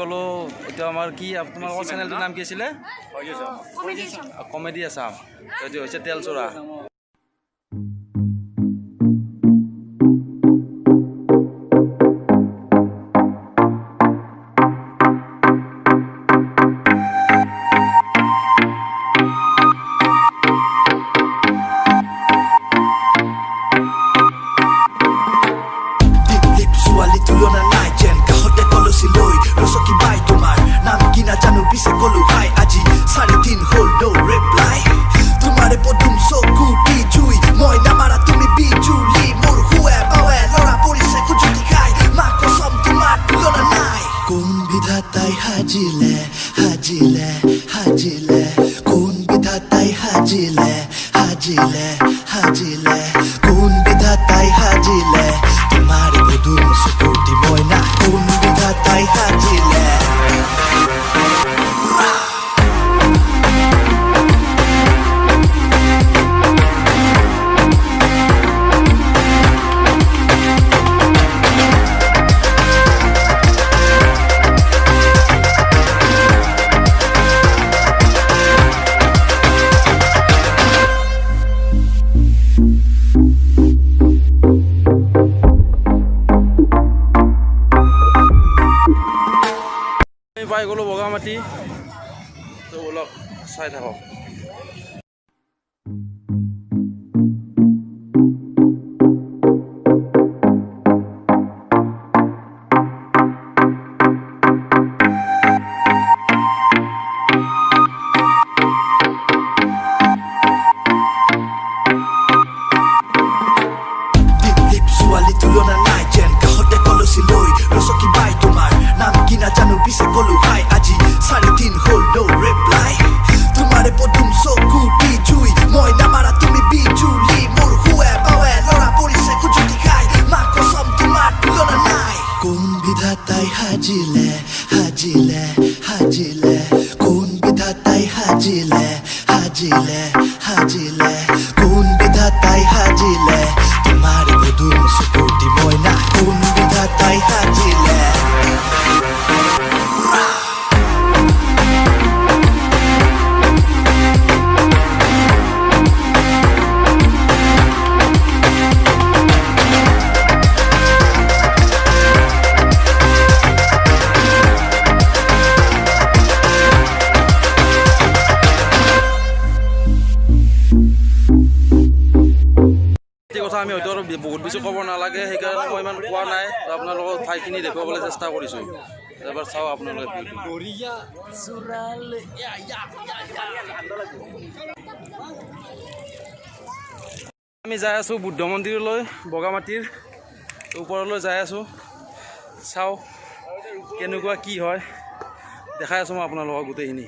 গ'লো এতিয়া আমাৰ কি তোমালোকৰ চেনেলটোৰ নাম কি আছিলে? কমেডি আছাম। এইটো হৈছে তেলচোৰা। হাজিলে হাজিলে হাজিলে কোন বিধাতাই হাজিলে হাজিলে হাজিলে কোন বিধাতাই হাজিলে তোমার বধুর সুকুটি ময়না কোন বিধাতাই হাজিলে পাই গ'লো বগামাটি তো অলপ চাই থাকক। তুলনা নাই যেন কাষতে কলচি লৈ ৰচকি বাই তোমাৰ নাম কি নাজানো পিছে কলো হাই আজি 3.5 হ'ল no reply তোমাৰে পদুম চকুটি জুই মই নামাৰা তুমি বিজুলি মোৰ হুৱে বাৱে লৰা পৰিছে কুজুটি খাই মা কসম তোমাৰ তুলনা নাই কোন বিধাতাই হাজিলে হাজিলে হাজিলে কোন বিধাতাই হাজিলে হাজিলে হাজিলে কোন বিধাতাই হাজিলে তোমার বধুর সুকুটি ময়না কোন বিধাতাই হাজিলে কথা আমি হয়তো বহুত বেছি ক'ব নালাগে সেইকাৰণে মই ইমান কোৱা নাই আপোনালোকক ঠাইখিনি দেখুৱাবলৈ চেষ্টা কৰিছোঁ এবাৰ চাওঁ আপোনালোকে আমি যাই আছোঁ বুদ্ধ মন্দিৰলৈ বগামাটিৰ ওপৰলৈ যাই আছোঁ চাওঁ কেনেকুৱা কি হয় দেখাই আছোঁ মই আপোনালোকক গোটেইখিনি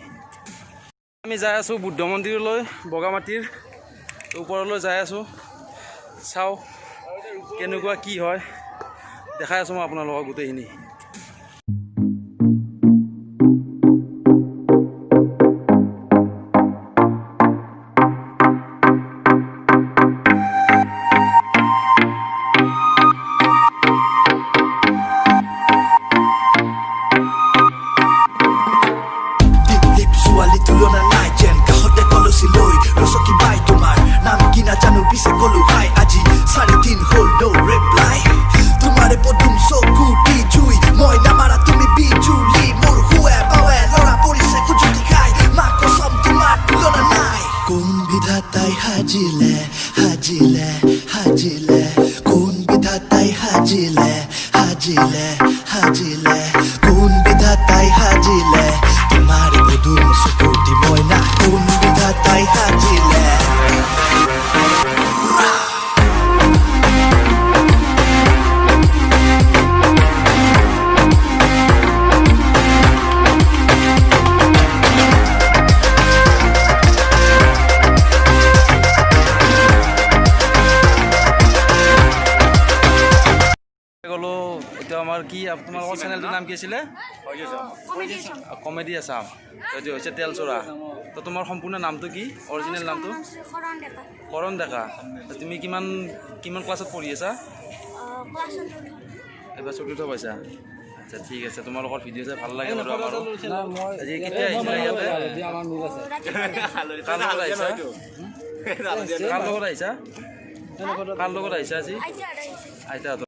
আমি যাই আছোঁ বুদ্ধ মন্দিৰলৈ বগামাটিৰ ওপৰলৈ যাই আছোঁ চাওঁ কেনেকুৱা কি হয় দেখাই আছোঁ মই আপোনালোকক গোটেইখিনি ছোৱালী তুলনা নাই যেন কাষতে কলচি লৈ ৰচকি বাই তোমাৰ নাম কি নাজানো পিছে কলো হাই আজি 3.5 হ'ল no reply তোমাৰে পদুম চকুটি জুই মই নামাৰা তুমি বিজুলি মোৰ হুৱে বাৱে লৰা পৰিছে কুজুটি খাই মা কসম তোমাৰ তুলনা নাই কোন বিধাতাই হাজিলে হাজিলে হাজিলে কোন বিধাতাই হাজিলে হাজিলে হাজিলে কোন বিধাতাই হাজিলে তোমার বধুর সুকুটি ময়না কোন বিধাতাই হাজিলে গ'লো এতিয়া আমাৰ কি তোমালোকৰ চেনেলটোৰ নাম কি আছিলে? কমেডি আছাম। এইটো হৈছে তেলচোৰা। তো তোমাৰ সম্পূৰ্ণ নামটো কি অৰিজিনেল নামটো? কৰণ ডেকা। তুমি কিমান ক্লাছত পঢ়ি আছা? এইবাৰ 4th পাইছা। আচ্ছা ঠিক আছে, তোমালোকৰ ভিডিঅ' চাই ভাল লাগে বাৰু আমাৰো। আজি কেতিয়া আহিছা ইয়াতে? কাৰ লগত আহিছা? কাৰ লগত আহিছা? কাৰ লগত আহিছা আজি? আইতাহঁতৰ।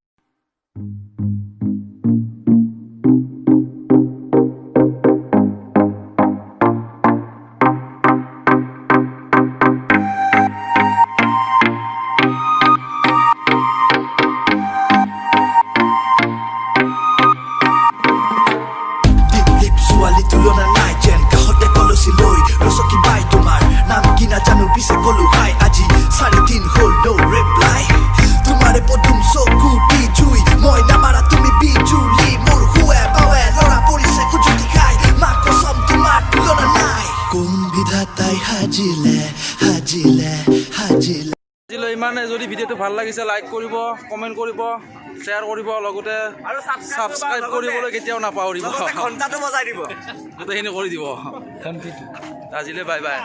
ছোৱালী তুলনা নাই যেন কাষতে কলচি লৈ ৰচকি বাই তোমাৰ নাম কি নাজানো পিছে কলো হাই আজি 4 দিন হ'ল no reply তোমাৰে পদুম চকুটি জুই মই নামাৰা তুমি বিজুলি মোৰ হুৱে বাৱে লৰা পৰিছে কুজুটি খাই মা কসম তোমাৰ তুলনা নাই কোন বিধাতাই সাজিলে সাজিলে সাজিলে আজিলৈ ইমানে। যদি ভিডিঅ'টো ভাল লাগিছে লাইক কৰিব, কমেণ্ট কৰিব, শ্বেয়াৰ কৰিব, লগতে ছাবস্ক্ৰাইব কৰিবলৈ কেতিয়াও নাপাহৰিব। ঘণ্টাটো বজাই দিব, গোটেইখিনি কৰি দিব। আজিলৈ বাই বাই।